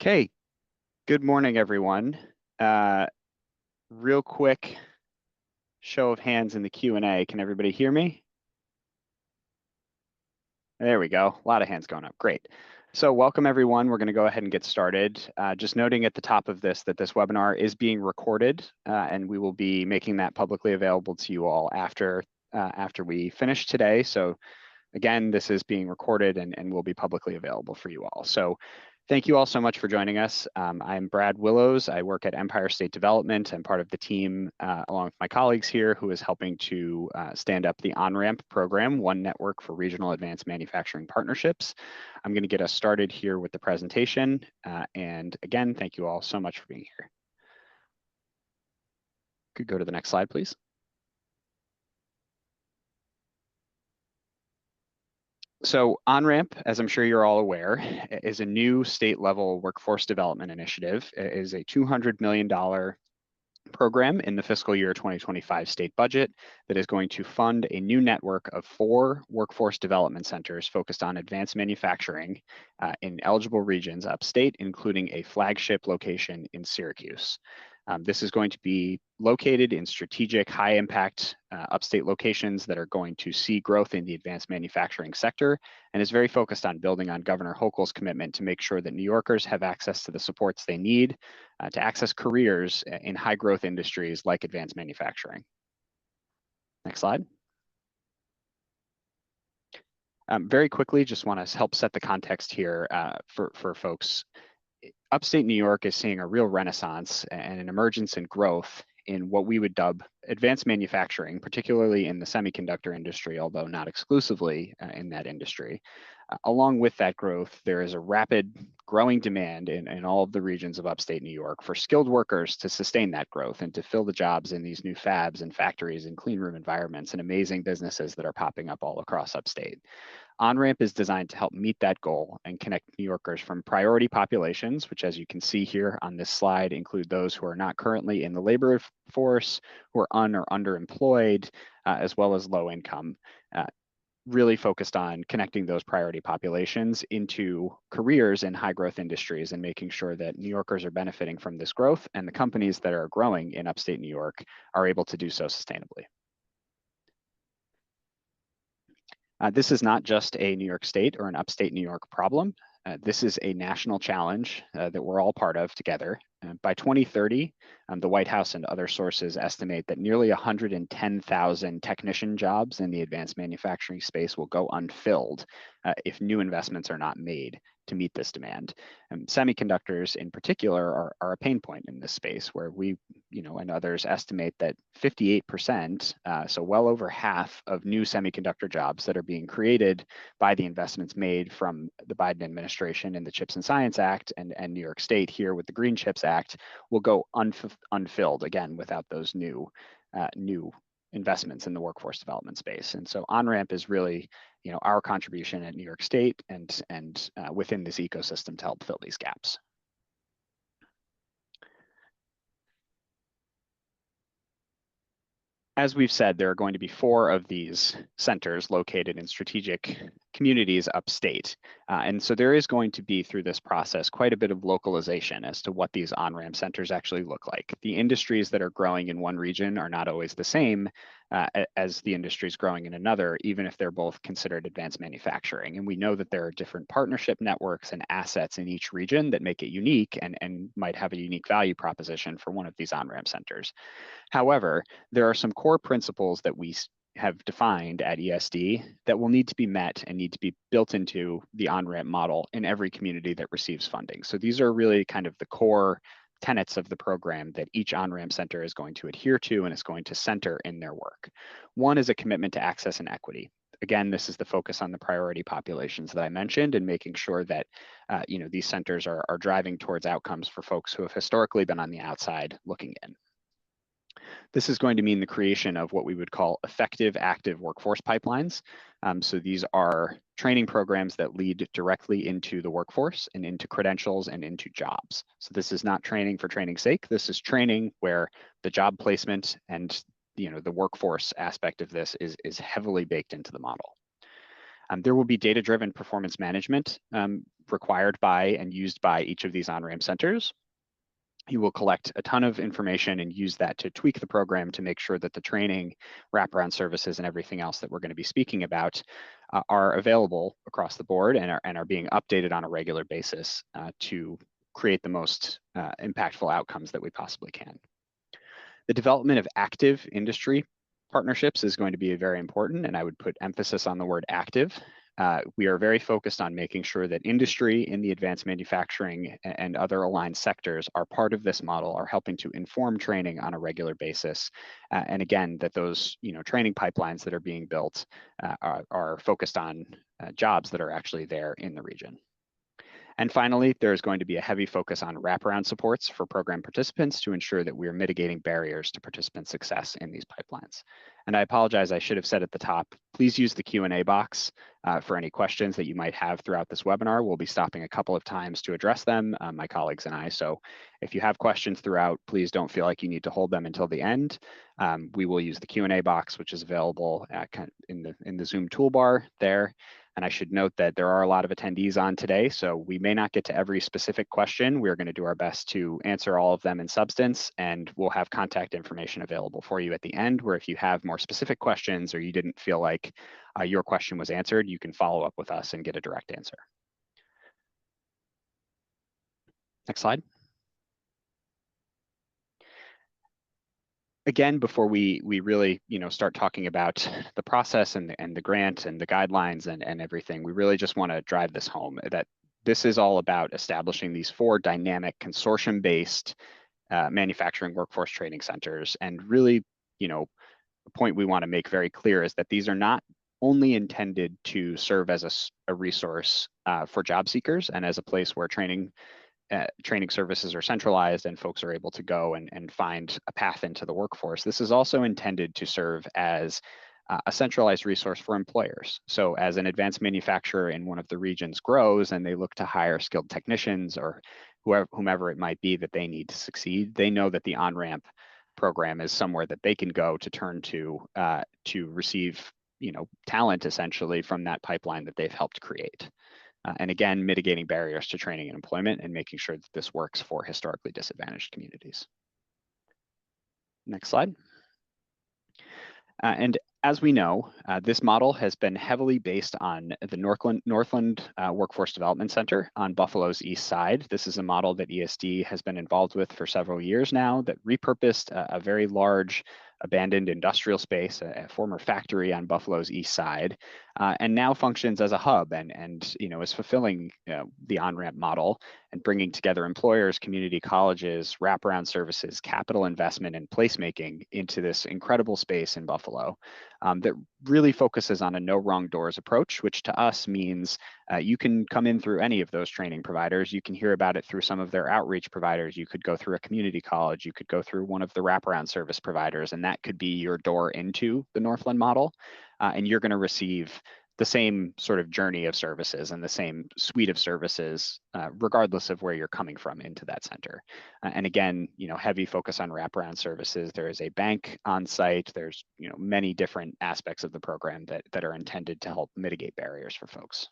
Okay, good morning, everyone. Real quick show of hands in the Q&A. Can everybody hear me? There we go. A lot of hands going up. Great. So welcome, everyone. We're going to go ahead and get started. Just noting at the top of this that this webinar is being recorded, and we will be making that publicly available to you all after we finish today. So again, this is being recorded and will be publicly available for you all. So thank you all so much for joining us. I'm Brad Willows. I work at Empire State Development. I'm part of the team, along with my colleagues here, who is helping to stand up the OnRamp program, One Network for Regional Advanced Manufacturing Partnerships. I'm going to get us started here with the presentation. And again, thank you all so much for being here. Could go to the next slide, please. So OnRamp, as I'm sure you're all aware, is a new state-level workforce development initiative. It is a $200 million program in the fiscal year 2025 state budget that is going to fund a new network of 4 workforce development centers focused on advanced manufacturing in eligible regions upstate, including a flagship location in Syracuse. This is going to be located in strategic, high-impact upstate locations that are going to see growth in the advanced manufacturing sector, and is very focused on building on Governor Hochul's commitment to make sure that New Yorkers have access to the supports they need to access careers in high-growth industries like advanced manufacturing. Next slide. Very quickly, just want to help set the context here for folks. Upstate New York is seeing a real renaissance and an emergence in growth in what we would dub advanced manufacturing, particularly in the semiconductor industry, although not exclusively in that industry. Along with that growth, there is a rapid growing demand in all of the regions of upstate New York for skilled workers to sustain that growth and to fill the jobs in these new fabs and factories and clean room environments and amazing businesses that are popping up all across upstate. OnRamp is designed to help meet that goal and connect New Yorkers from priority populations, which, as you can see here on this slide, include those who are not currently in the labor force, who are or underemployed, as well as low income, really focused on connecting those priority populations into careers in high growth industries and making sure that New Yorkers are benefiting from this growth and the companies that are growing in upstate New York are able to do so sustainably. This is not just a New York State or an upstate New York problem. This is a national challenge that we're all part of together. By 2030, the White House and other sources estimate that nearly 110,000 technician jobs in the advanced manufacturing space will go unfilled if new investments are not made to meet this demand. Semiconductors in particular are a pain point in this space where we, and others estimate that 58%, so well over half of new semiconductor jobs that are being created by the investments made from the Biden administration in the CHIPS and Science Act and New York State here with the Green CHIPS Act will go unfilled, again, without those new investments in the workforce development space. And so OnRamp is really, our contribution at New York State and within this ecosystem to help fill these gaps. As we've said, there are going to be 4 of these centers located in strategic communities upstate. And so there is going to be, through this process, quite a bit of localization as to what these OnRamp centers actually look like. The industries that are growing in one region are not always the same as the industries growing in another, even if they're both considered advanced manufacturing. And we know that there are different partnership networks and assets in each region that make it unique and might have a unique value proposition for one of these OnRamp centers. However, there are some core principles that we have defined at ESD that will need to be met and need to be built into the OnRamp model in every community that receives funding. So these are really kind of the core tenets of the program that each OnRamp center is going to adhere to and is going to center in their work. One is a commitment to access and equity. Again, this is the focus on the priority populations that I mentioned and making sure that these centers are driving towards outcomes for folks who have historically been on the outside looking in. This is going to mean the creation of what we would call effective active workforce pipelines. So these are training programs that lead directly into the workforce and into credentials and into jobs. So this is not training for training's sake. This is training where the job placement and the workforce aspect of this is heavily baked into the model. There will be data-driven performance management required by and used by each of these on-ramp centers. You will collect a ton of information and use that to tweak the program to make sure that the training, wraparound services, and everything else that we're going to be speaking about are available across the board and are being updated on a regular basis to create the most impactful outcomes that we possibly can. The development of active industry partnerships is going to be very important, and I would put emphasis on the word active. We are very focused on making sure that industry in the advanced manufacturing and other aligned sectors are part of this model, are helping to inform training on a regular basis. And again, that those training pipelines that are being built are focused on jobs that are actually there in the region. And finally, there's going to be a heavy focus on wraparound supports for program participants to ensure that we're mitigating barriers to participant success in these pipelines. And I apologize, I should have said at the top, please use the Q&A box for any questions that you might have throughout this webinar. We'll be stopping a couple of times to address them, my colleagues and I. So if you have questions throughout, please don't feel like you need to hold them until the end. We will use the Q&A box, which is available in the Zoom toolbar there. And I should note that there are a lot of attendees on today, so we may not get to every specific question. We're going to do our best to answer all of them in substance, and we'll have contact information available for you at the end, where if you have more specific questions or you didn't feel like your question was answered, you can follow up with us and get a direct answer. Next slide. Again, before we really start talking about the process and the grant and the guidelines and everything, we really just want to drive this home, that this is all about establishing these 4 dynamic consortium-based manufacturing workforce training centers. And really, the point we want to make very clear is that these are not only intended to serve as a resource for job seekers and as a place where training services are centralized and folks are able to go and find a path into the workforce. This is also intended to serve as a centralized resource for employers. So as an advanced manufacturer in one of the regions grows and they look to hire skilled technicians or whomever it might be that they need to succeed, they know that the on-ramp program is somewhere that they can go to turn to receive talent essentially from that pipeline that they've helped create. And again, mitigating barriers to training and employment and making sure that this works for historically disadvantaged communities. Next slide. And as we know, this model has been heavily based on the Northland Workforce Development Center on Buffalo's east side. This is a model that ESD has been involved with for several years now that repurposed a very large abandoned industrial space, a former factory on Buffalo's east side, and now functions as a hub and is fulfilling the on-ramp model and bringing together employers, community colleges, wraparound services, capital investment, and placemaking into this incredible space in Buffalo that really focuses on a no wrong doors approach, which to us means you can come in through any of those training providers. You can hear about it through some of their outreach providers. You could go through a community college. You could go through one of the wraparound service providers, and that could be your door into the Northland model. And you're going to receive the same sort of journey of services and the same suite of services, regardless of where you're coming from into that center. And again, heavy focus on wraparound services. There is a bank on site. There's many different aspects of the program that are intended to help mitigate barriers for folks.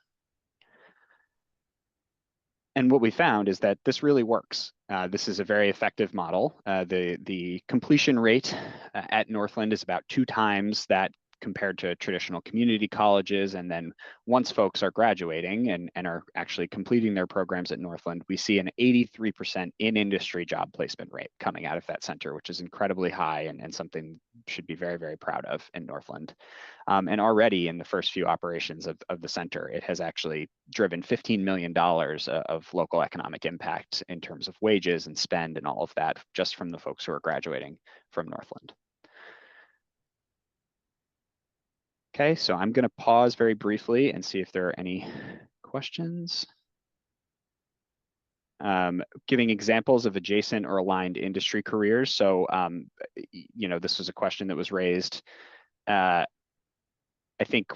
And what we found is that this really works. This is a very effective model. The completion rate at Northland is about 2 times that compared to traditional community colleges. And then once folks are graduating and are actually completing their programs at Northland, we see an 83% in-industry job placement rate coming out of that center, which is incredibly high and something should be very, very proud of in Northland. And already in the first few operations of the center, it has actually driven $15 million of local economic impact in terms of wages and spend and all of that just from the folks who are graduating from Northland. Okay, so I'm going to pause very briefly and see if there are any questions. Giving examples of adjacent or aligned industry careers. So, this was a question that was raised. I think,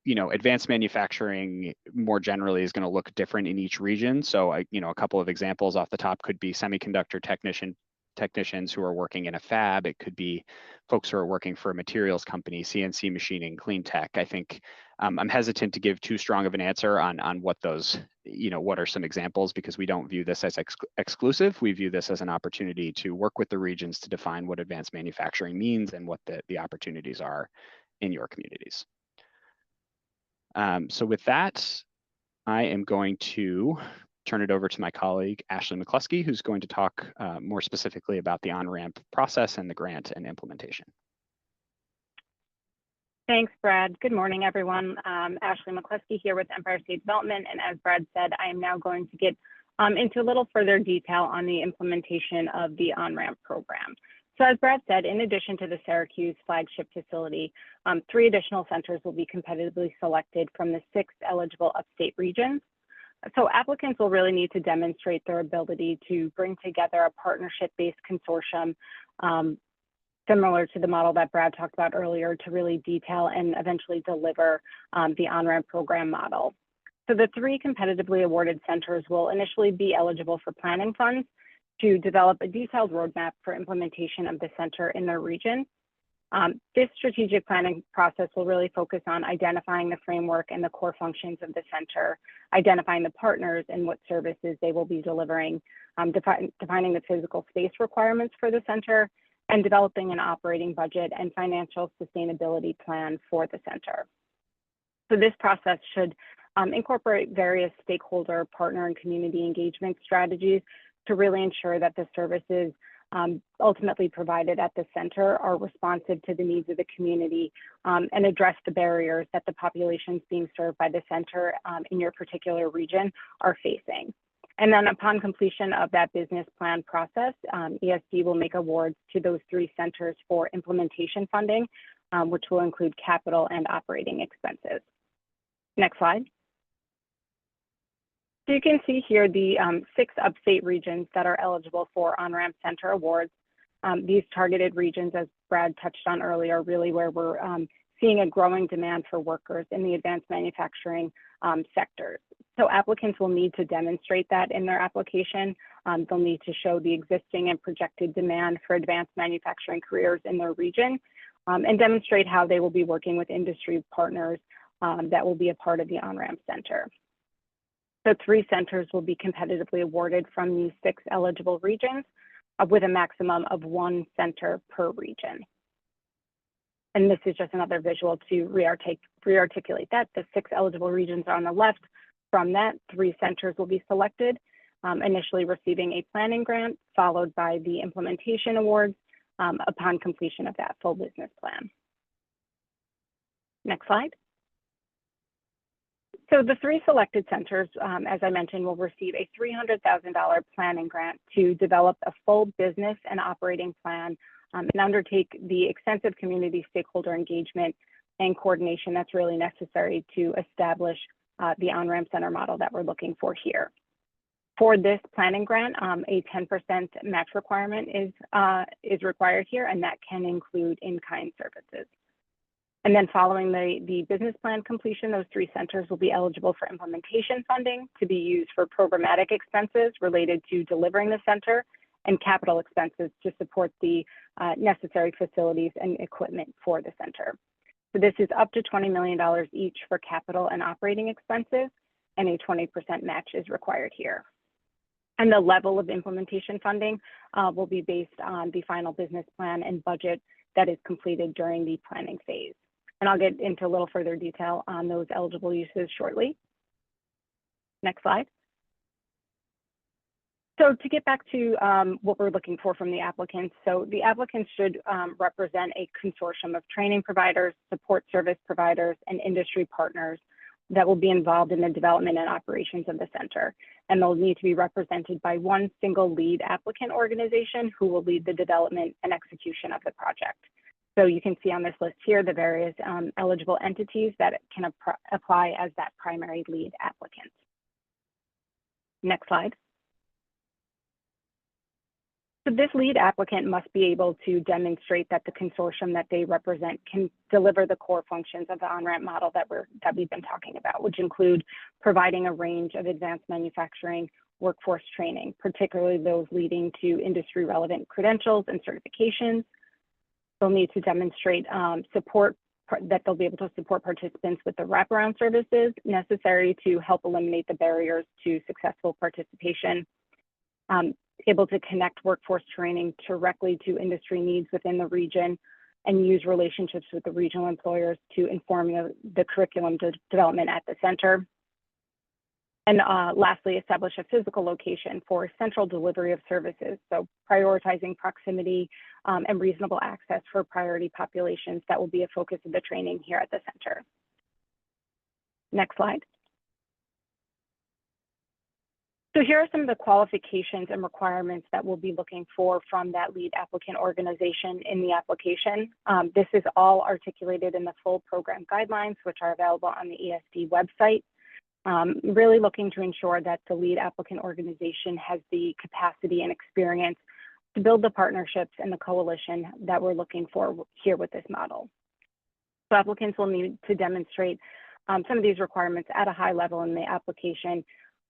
advanced manufacturing more generally is going to look different in each region. So, a couple of examples off the top could be semiconductor technician technicians who are working in a fab. It could be folks who are working for a materials company, CNC machining, clean tech. I think I'm hesitant to give too strong of an answer on what those, what are some examples, because we don't view this as exclusive. We view this as an opportunity to work with the regions to define what advanced manufacturing means and what the opportunities are in your communities. So with that, I am going to turn it over to my colleague, Ashley McCluskey, who's going to talk more specifically about the on-ramp process and the grant and implementation. Thanks, Brad. Good morning, everyone. Ashley McCluskey here with Empire State Development. And as Brad said, I am now going to get into a little further detail on the implementation of the on-ramp program. So as Brad said, in addition to the Syracuse flagship facility, 3 additional centers will be competitively selected from the 6 eligible upstate regions. So applicants will really need to demonstrate their ability to bring together a partnership-based consortium similar to the model that Brad talked about earlier to really detail and eventually deliver the on-ramp program model. So the 3 competitively awarded centers will initially be eligible for planning funds to develop a detailed roadmap for implementation of the center in their region. This strategic planning process will really focus on identifying the framework and the core functions of the center, identifying the partners and what services they will be delivering, defining the physical space requirements for the center, and developing an operating budget and financial sustainability plan for the center. So this process should incorporate various stakeholder, partner, and community engagement strategies to really ensure that the services ultimately provided at the center are responsive to the needs of the community and address the barriers that the populations being served by the center in your particular region are facing. And then upon completion of that business plan process, ESD will make awards to those 3 centers for implementation funding, which will include capital and operating expenses. Next slide. So you can see here the 6 upstate regions that are eligible for on-ramp center awards. These targeted regions, as Brad touched on earlier, really where we're seeing a growing demand for workers in the advanced manufacturing sectors. So applicants will need to demonstrate that in their application. They'll need to show the existing and projected demand for advanced manufacturing careers in their region and demonstrate how they will be working with industry partners that will be a part of the on-ramp center. So 3 centers will be competitively awarded from these 6 eligible regions with a maximum of 1 center per region. And this is just another visual to re-articulate that. The 6 eligible regions are on the left. From that, 3 centers will be selected, initially receiving a planning grant, followed by the implementation awards upon completion of that full business plan. Next slide. So the 3 selected centers, as I mentioned, will receive a $300,000 planning grant to develop a full business and operating plan and undertake the extensive community stakeholder engagement and coordination that's really necessary to establish the on-ramp center model that we're looking for here. For this planning grant, a 10% match requirement is required here, and that can include in-kind services. And then following the business plan completion, those 3 centers will be eligible for implementation funding to be used for programmatic expenses related to delivering the center and capital expenses to support the necessary facilities and equipment for the center. So this is up to $20 million each for capital and operating expenses, and a 20% match is required here. And the level of implementation funding will be based on the final business plan and budget that is completed during the planning phase. And I'll get into a little further detail on those eligible uses shortly. Next slide. So to get back to what we're looking for from the applicants, so the applicants should represent a consortium of training providers, support service providers, and industry partners that will be involved in the development and operations of the center. And they'll need to be represented by 1 single lead applicant organization who will lead the development and execution of the project. So you can see on this list here the various eligible entities that can apply as that primary lead applicant. Next slide. So this lead applicant must be able to demonstrate that the consortium that they represent can deliver the core functions of the on-ramp model that we've been talking about, which include providing a range of advanced manufacturing workforce training, particularly those leading to industry relevant credentials and certifications. They'll need to demonstrate that they'll be able to support participants with the wraparound services necessary to help eliminate the barriers to successful participation. Able to connect workforce training directly to industry needs within the region and use relationships with the regional employers to inform the curriculum development at the center. And lastly, establish a physical location for central delivery of services. So prioritizing proximity and reasonable access for priority populations that will be a focus of the training here at the center. Next slide. So here are some of the qualifications and requirements that we'll be looking for from that lead applicant organization in the application. This is all articulated in the full program guidelines, which are available on the ESD website. Really looking to ensure that the lead applicant organization has the capacity and experience to build the partnerships and the coalition that we're looking for here with this model. So applicants will need to demonstrate some of these requirements at a high level in the application,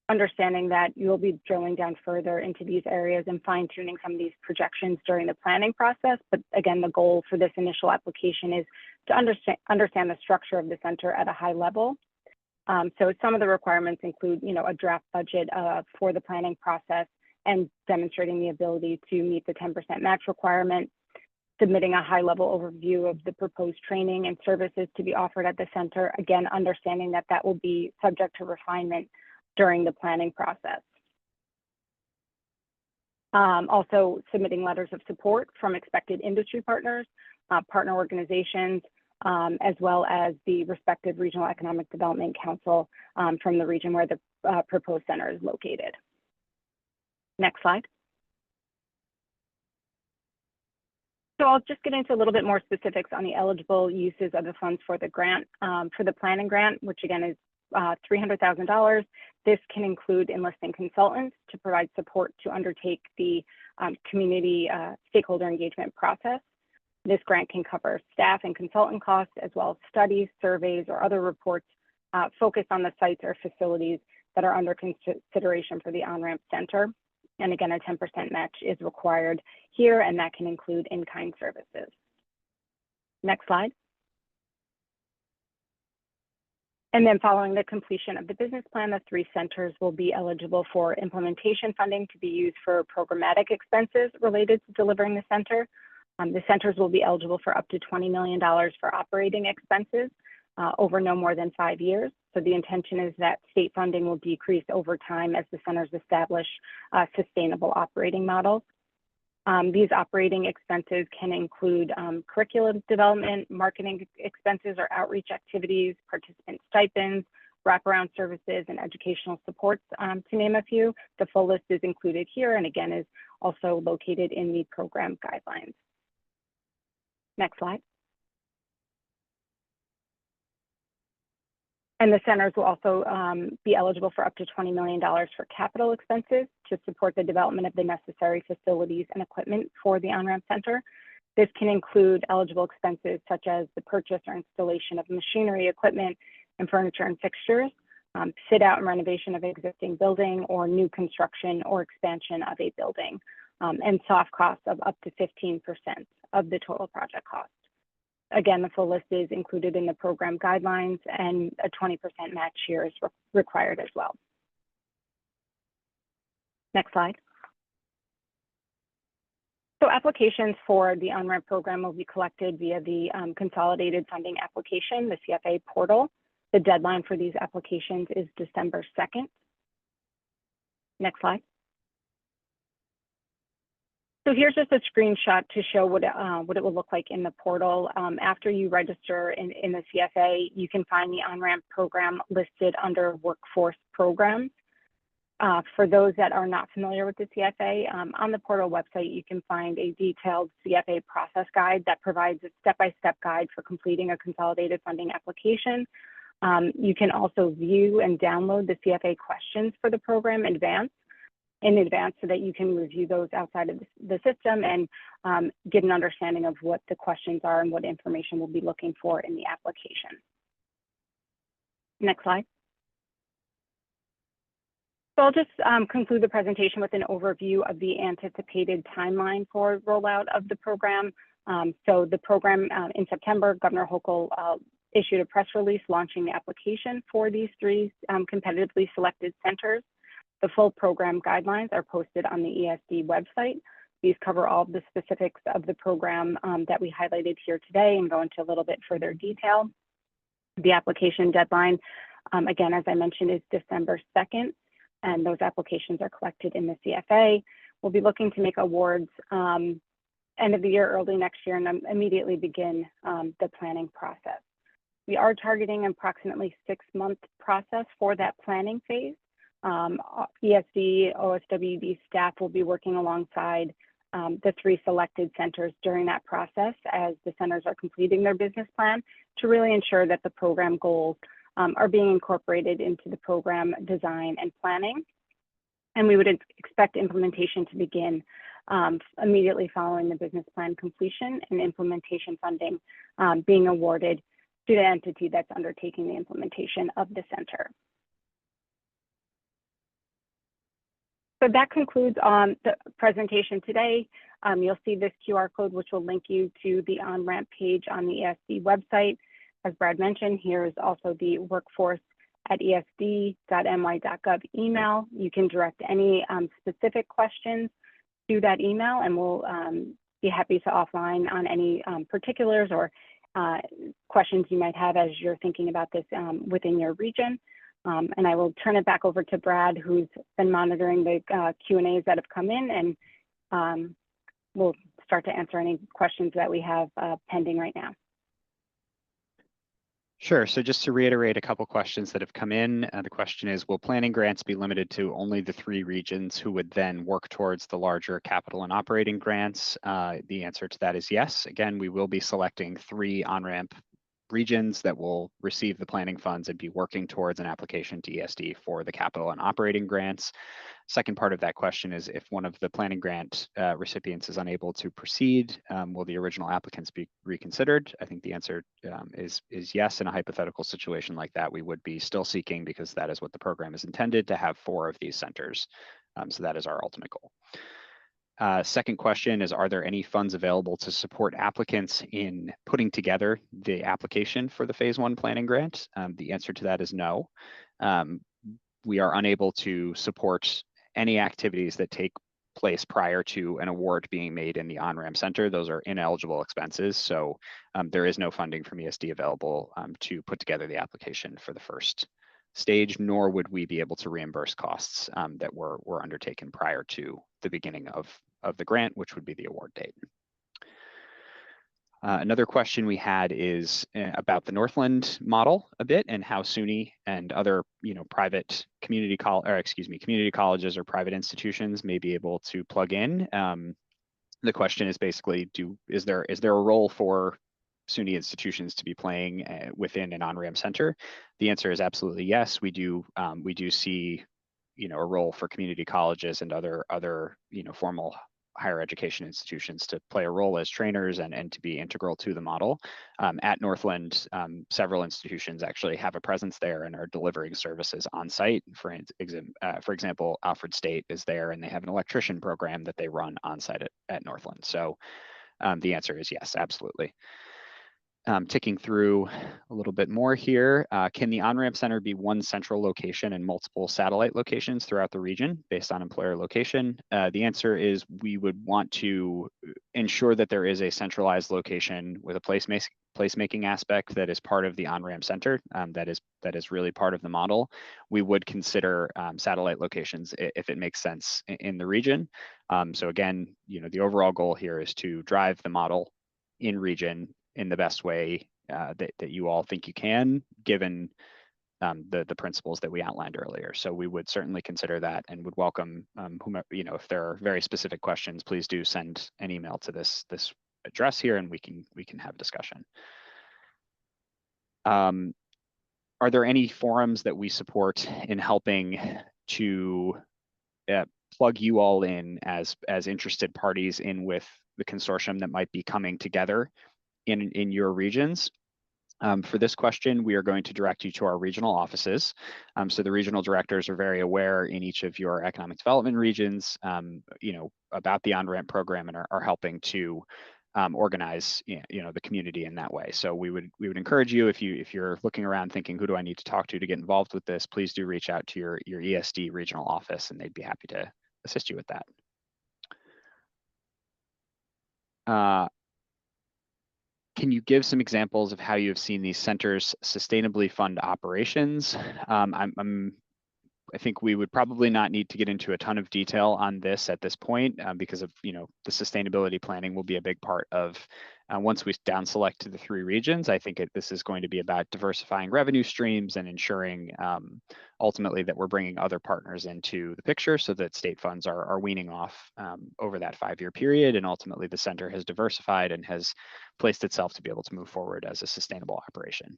understanding that you'll be drilling down further into these areas and fine-tuning some of these projections during the planning process. But again, the goal for this initial application is to understand the structure of the center at a high level. So some of the requirements include, a draft budget for the planning process and demonstrating the ability to meet the 10% match requirement, submitting a high-level overview of the proposed training and services to be offered at the center, again, understanding that that will be subject to refinement during the planning process. Also submitting letters of support from expected industry partners, partner organizations, as well as the respective Regional Economic Development Council from the region where the proposed center is located. Next slide. So I'll just get into a little bit more specifics on the eligible uses of the funds for the grant, for the planning grant, which again is $300,000. This can include enlisting consultants to provide support to undertake the community stakeholder engagement process. This grant can cover staff and consultant costs, as well as studies, surveys, or other reports focused on the sites or facilities that are under consideration for the on-ramp center. And again, a 10% match is required here, and that can include in-kind services. Next slide. And then following the completion of the business plan, the 3 centers will be eligible for implementation funding to be used for programmatic expenses related to delivering the center. The centers will be eligible for up to $20 million for operating expenses over no more than 5 years. So the intention is that state funding will decrease over time as the centers establish sustainable operating models. These operating expenses can include curriculum development, marketing expenses or outreach activities, participant stipends, wraparound services, and educational supports, to name a few. The full list is included here and again is also located in the program guidelines. Next slide. And the centers will also be eligible for up to $20 million for capital expenses to support the development of the necessary facilities and equipment for the on-ramp center. This can include eligible expenses such as the purchase or installation of machinery, equipment, and furniture and fixtures, fit out and renovation of existing building, or new construction or expansion of a building, and soft costs of up to 15% of the total project cost. Again, the full list is included in the program guidelines, and a 20% match here is required as well. Next slide. So applications for the on-ramp program will be collected via the Consolidated Funding Application, the CFA portal. The deadline for these applications is December 2nd. Next slide. So here's just a screenshot to show what it will look like in the portal. After you register in the CFA, you can find the on-ramp program listed under workforce programs. For those that are not familiar with the CFA, on the portal website, you can find a detailed CFA process guide that provides a step-by-step guide for completing a consolidated funding application. You can also view and download the CFA questions for the program in advance so that you can review those outside of the system and get an understanding of what the questions are and what information we'll be looking for in the application. Next slide. So I'll just conclude the presentation with an overview of the anticipated timeline for rollout of the program. So the program in September, Governor Hochul issued a press release launching the application for these 3 competitively selected centers. The full program guidelines are posted on the ESD website. These cover all of the specifics of the program that we highlighted here today and go into a little bit further detail. The application deadline, again, as I mentioned, is December 2nd. And those applications are collected in the CFA. We'll be looking to make awards end of the year, early next year, and immediately begin the planning process. We are targeting approximately 6-month process for that planning phase. ESD, OSWD staff will be working alongside the 3 selected centers during that process as the centers are completing their business plan to really ensure that the program goals are being incorporated into the program design and planning. And we would expect implementation to begin immediately following the business plan completion and implementation funding being awarded to the entity that's undertaking the implementation of the center. So that concludes the presentation today. You'll see this QR code, which will link you to the on-ramp page on the ESD website. As Brad mentioned, here is also the workforce@esd.my.gov email. You can direct any specific questions to that email, and we'll be happy to offline on any particulars or questions you might have as you're thinking about this within your region. And I will turn it back over to Brad, who's been monitoring the Q&As that have come in, and we'll start to answer any questions that we have pending right now. Sure. So just to reiterate a couple questions that have come in, the question is, will planning grants be limited to only the 3 regions who would then work towards the larger capital and operating grants? The answer to that is yes. Again, we will be selecting 3 on-ramp regions that will receive the planning funds and be working towards an application to ESD for the capital and operating grants. Second part of that question is, if one of the planning grant recipients is unable to proceed, will the original applicants be reconsidered? I think the answer is yes. In a hypothetical situation like that, we would be still seeking, because that is what the program is intended, to have 4 of these centers. So that is our ultimate goal. Second question is, are there any funds available to support applicants in putting together the application for the phase 1 planning grant? The answer to that is no. We are unable to support any activities that take place prior to an award being made in the on-ramp center. Those are ineligible expenses. So there is no funding from ESD available to put together the application for the first stage, nor would we be able to reimburse costs that were undertaken prior to the beginning of the grant, which would be the award date. Another question we had is about the Northland model a bit, and how SUNY and other private community colleges or private institutions may be able to plug in. The question is basically, is there a role for SUNY institutions to be playing within an on-ramp center? The answer is absolutely yes. We do see a role for community colleges and other formal higher education institutions to play a role as trainers and to be integral to the model. At Northland, several institutions actually have a presence there and are delivering services on site. For example, Alfred State is there, and they have an electrician program that they run on site at Northland. So the answer is yes, absolutely. Ticking through a little bit more here, can the on-ramp center be one central location and multiple satellite locations throughout the region based on employer location? The answer is we would want to ensure that there is a centralized location with a placemaking aspect that is part of the on-ramp center, that is really part of the model. We would consider satellite locations if it makes sense in the region. So again, the overall goal here is to drive the model in region in the best way that you all think you can, given the principles that we outlined earlier. So we would certainly consider that, and would welcome whomever, if there are very specific questions, please do send an email to this address here, and we can have a discussion. Are there any forums that we support in helping to plug you all in as interested parties in with the consortium that might be coming together in your regions? For this question, we are going to direct you to our regional offices. So the regional directors are very aware in each of your economic development regions, about the on-ramp program and are helping to organize, the community in that way. So we would encourage you, if you're looking around thinking, who do I need to talk to get involved with this, please do reach out to your ESD regional office, and they'd be happy to assist you with that. Can you give some examples of how you have seen these centers sustainably fund operations? I think we would probably not need to get into a ton of detail on this at this point, because of, the sustainability planning will be a big part of, once we down select to the 3 regions. I think this is going to be about diversifying revenue streams and ensuring ultimately that we're bringing other partners into the picture so that state funds are weaning off over that 5-year period. And ultimately the center has diversified and has placed itself to be able to move forward as a sustainable operation.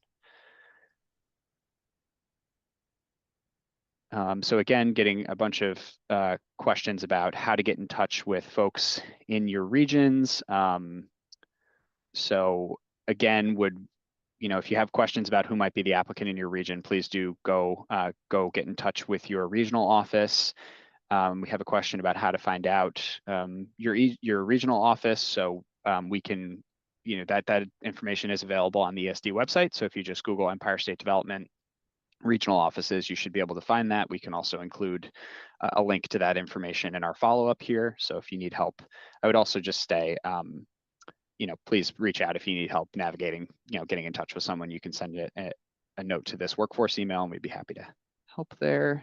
So again, getting a bunch of questions about how to get in touch with folks in your regions. So again, if you have questions about who might be the applicant in your region, please do go get in touch with your regional office. We have a question about how to find out your regional office. So we can, that information is available on the ESD website. So if you just Google Empire State Development regional offices, you should be able to find that. We can also include a link to that information in our follow-up here. So if you need help, I would also just say, please reach out if you need help navigating, getting in touch with someone. You can send a note to this workforce email and we'd be happy to help there.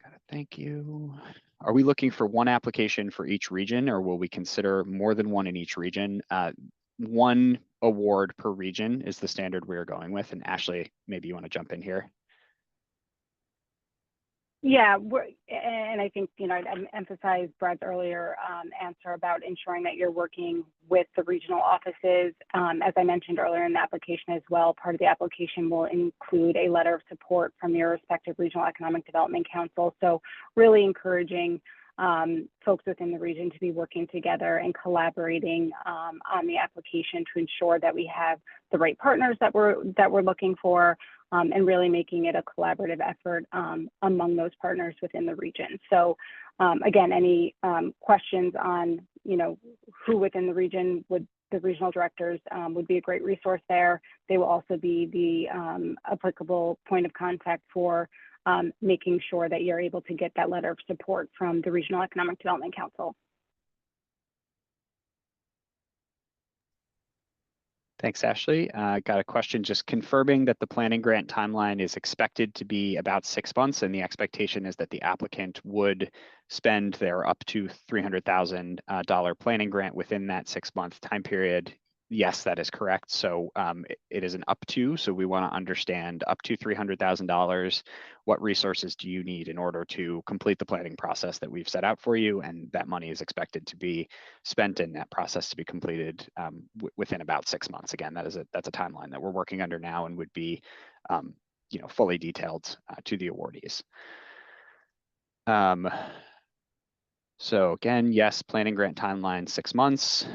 Got it, thank you. Are we looking for one application for each region, or will we consider more than one in each region? One award per region is the standard we're going with. And Ashley, maybe you want to jump in here. Yeah, and I think, I emphasized Brad's earlier answer about ensuring that you're working with the regional offices. As I mentioned earlier in the application as well, part of the application will include a letter of support from your respective regional economic development council. So really encouraging folks within the region to be working together and collaborating on the application to ensure that we have the right partners that we're looking for, and really making it a collaborative effort among those partners within the region. So again, any questions on who within the region the regional directors would be a great resource there. They will also be the applicable point of contact for making sure that you're able to get that letter of support from the Regional Economic Development Council. Thanks, Ashley. Got a question just confirming that the planning grant timeline is expected to be about 6 months, and the expectation is that the applicant would spend their up to $300,000 planning grant within that 6-month time period. Yes, that is correct. So it is an up to, so we want to understand up to $300,000. What resources do you need in order to complete the planning process that we've set out for you? And that money is expected to be spent in that process to be completed within about 6 months. Again, that's a timeline that we're working under now and would be fully detailed to the awardees. So again, yes, planning grant timeline 6 months.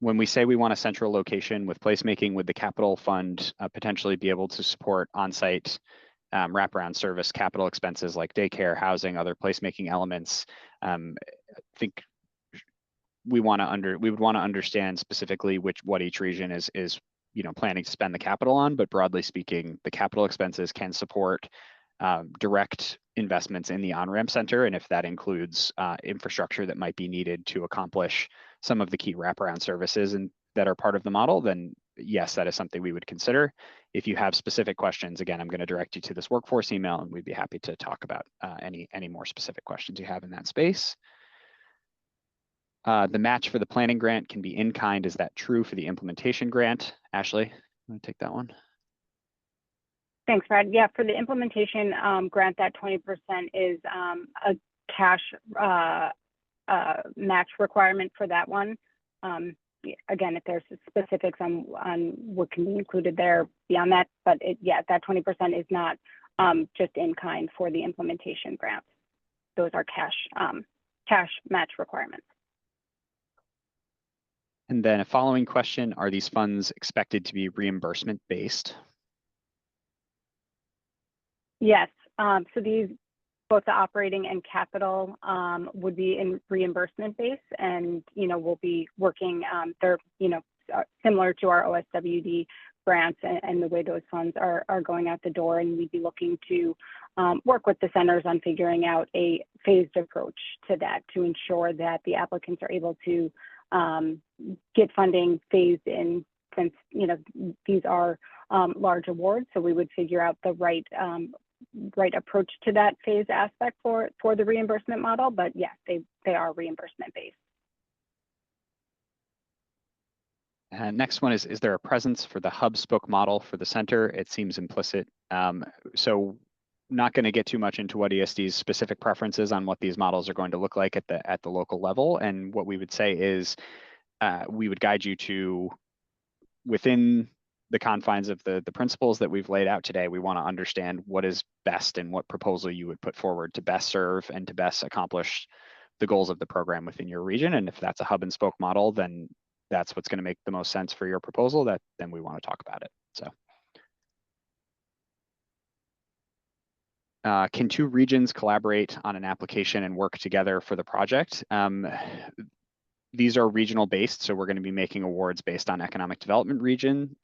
When we say we want a central location with placemaking, would the capital fund potentially be able to support on-site wraparound service capital expenses like daycare, housing, other placemaking elements? I think we would want to understand specifically what each region is planning to spend the capital on, but broadly speaking, the capital expenses can support direct investments in the on-ramp center. And if that includes infrastructure that might be needed to accomplish some of the key wraparound services that are part of the model, then yes, that is something we would consider. If you have specific questions, again, I'm going to direct you to this workforce email and we'd be happy to talk about any more specific questions you have in that space. The match for the planning grant can be in kind. Is that true for the implementation grant? Ashley, you want to take that one? Thanks, Brad. Yeah, for the implementation grant, that 20% is a cash match requirement for that one. Again, if there's specifics on what can be included there beyond that, but that 20% is not just in kind for the implementation grant. Those are cash match requirements. And then a following question, are these funds expected to be reimbursement based? Yes, so these, both the operating and capital would be in reimbursement base, and we'll be working. They're similar to our OSWD grants and the way those funds are going out the door, and we'd be looking to work with the centers on figuring out a phased approach to that to ensure that the applicants are able to get funding phased in, since these are large awards. So we would figure out the right approach to that phase aspect for the reimbursement model. But yes, they are reimbursement based. Next one is there a presence for the hub spoke model for the center? It seems implicit. So not going to get too much into what ESD's specific preferences on what these models are going to look like at the local level. And what we would say is we would guide you to, within the confines of the principles that we've laid out today, we want to understand what is best and what proposal you would put forward to best serve and to best accomplish the goals of the program within your region. And if that's a hub and spoke model, then that's what's going to make the most sense for your proposal. Then we want to talk about it. So can two regions collaborate on an application and work together for the project? These are regional based, so we're going to be making awards based on economic development region.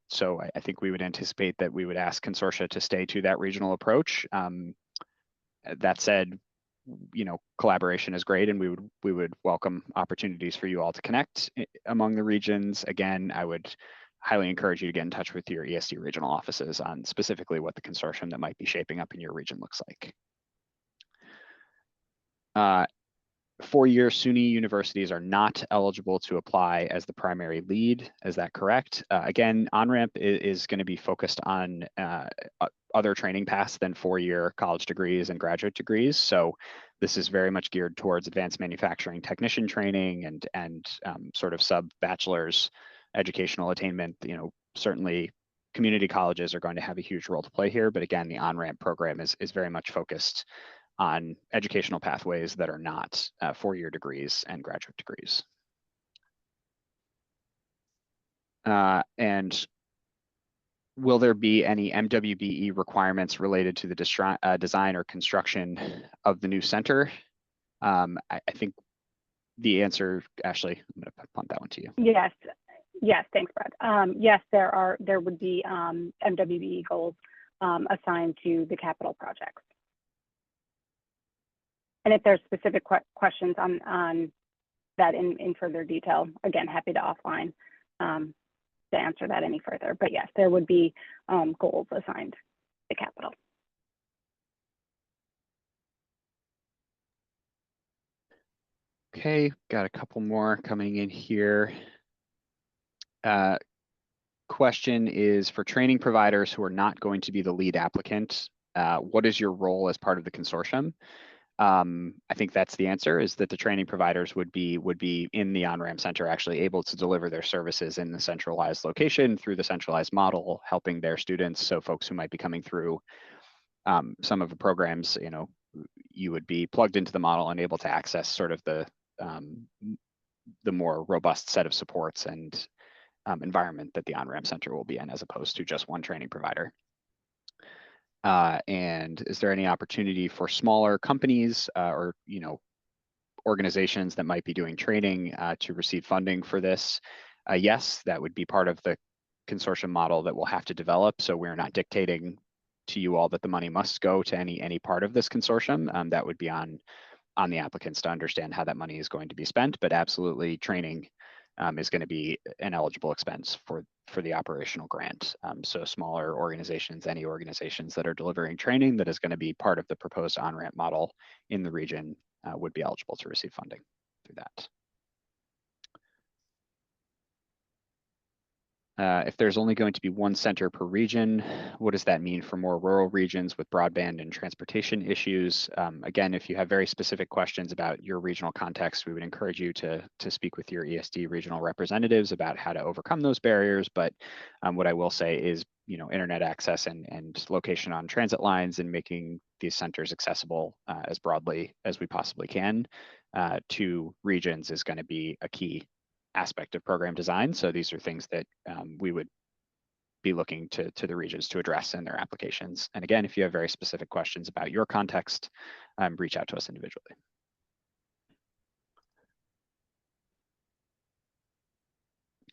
So I think we would anticipate that we would ask consortia to stay to that regional approach. That said, collaboration is great, and we would welcome opportunities for you all to connect among the regions. Again, I would highly encourage you to get in touch with your ESD regional offices on specifically what the consortium that might be shaping up in your region looks like. Four-year SUNY universities are not eligible to apply as the primary lead. Is that correct? Again, OnRamp is going to be focused on other training paths than four-year college degrees and graduate degrees. So this is very much geared towards advanced manufacturing technician training and sort of sub-bachelor's educational attainment. Certainly community colleges are going to have a huge role to play here, but again, the OnRamp program is very much focused on educational pathways that are not four-year degrees and graduate degrees. And will there be any MWBE requirements related to the design or construction of the new center? I think the answer, Ashley, I'm going to punt that one to you. Yes, thanks, Brad. Yes, there would be MWBE goals assigned to the capital projects. And if there's specific questions on that in further detail, again, happy to offline to answer that any further. But yes, there would be goals assigned to capital. Okay, got a couple more coming in here. Question is for training providers who are not going to be the lead applicant, what is your role as part of the consortium? I think that's the answer, is that the training providers would be in the OnRamp Center, actually able to deliver their services in the centralized location through the centralized model, helping their students. So folks who might be coming through some of the programs, you would be plugged into the model and able to access sort of the more robust set of supports and environment that the OnRamp Center will be in, as opposed to just one training provider. And is there any opportunity for smaller companies or organizations that might be doing training to receive funding for this? Yes, that would be part of the consortium model that we'll have to develop. So we're not dictating to you all that the money must go to any part of this consortium. That would be on the applicants to understand how that money is going to be spent. But absolutely, training is going to be an eligible expense for the operational grant. So smaller organizations, any organizations that are delivering training that is going to be part of the proposed OnRamp model in the region would be eligible to receive funding through that. If there's only going to be one center per region, what does that mean for more rural regions with broadband and transportation issues? Again, if you have very specific questions about your regional context, we would encourage you to speak with your ESD regional representatives about how to overcome those barriers. But what I will say is, internet access and location on transit lines and making these centers accessible as broadly as we possibly can to regions is going to be a key aspect of program design. So these are things that we would be looking to the regions to address in their applications. And again, if you have very specific questions about your context, reach out to us individually.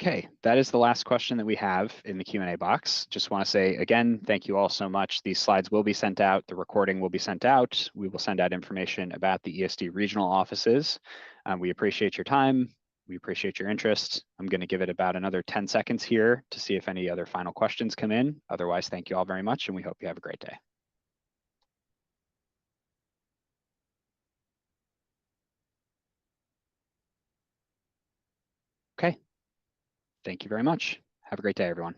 Okay, that is the last question that we have in the Q&A box. Just want to say again, thank you all so much. These slides will be sent out. The recording will be sent out. We will send out information about the ESD regional offices. We appreciate your time. We appreciate your interest. I'm going to give it about another 10 seconds here to see if any other final questions come in. Otherwise, thank you all very much, and we hope you have a great day. Okay. Thank you very much. Have a great day, everyone.